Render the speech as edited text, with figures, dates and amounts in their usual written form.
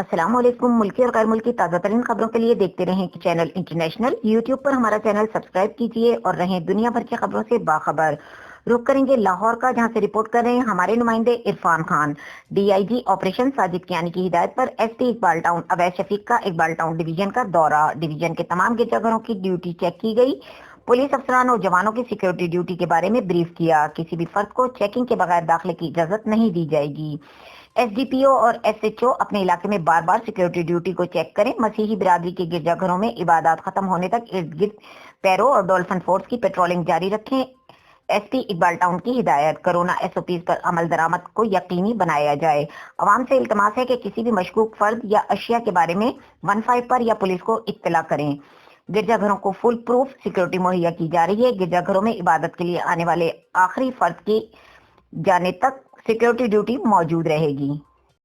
السلام علیکم۔ ملکی اور غیر ملکی تازہ ترین خبروں کے لیے دیکھتے رہیں چینل انٹرنیشنل۔ یوٹیوب پر ہمارا چینل سبسکرائب کیجئے اور رہیں دنیا بھر کی خبروں سے باخبر۔ رخ کریں گے لاہور کا، جہاں سے رپورٹ کر رہے ہیں ہمارے نمائندے Irfan Khan. D I G operation Sajid Kiani کی ہدایت پر S P Iqbal town Owais Shafiq کا اقبال ٹاؤن ڈویژن کا دورہ۔ ڈویژن کے تمام گرجا گھروں کی ڈیوٹی چیک کی گئی۔ پولیس افسران اور جوانوں کی سیکیورٹی ڈیوٹی کے بارے میں بریف کیا۔ کسی بھی فرد کو چیکنگ کے بغیر داخلے کی اجازت نہیں دی جائے گی۔ ایس ڈی پی او اور ایس ایچ او اپنے علاقے میں بار بار سیکیورٹی ڈیوٹی کو چیک کریں۔ مسیحی برادری کے گرجا گھروں میں عبادات ختم ہونے تک ارد گرد پیرو اور ڈولفن فورس کی پیٹرولنگ جاری رکھیں۔ ایس پی اقبال ٹاؤن کی ہدایت، کورونا ایس او پیز پر عمل درآمد کو یقینی بنایا جائے۔ عوام سے التماس ہے کہ کسی بھی مشکوک فرد یا اشیاء کے بارے میں 15 پر یا پولیس کو اطلاع کریں۔ گرجا گھروں کو فل پروف سیکیورٹی مہیا کی جا رہی ہے۔ گرجا گھروں میں عبادت کے لیے آنے والے آخری فرد کی جانے تک سیکیورٹی ڈیوٹی موجود رہے گی۔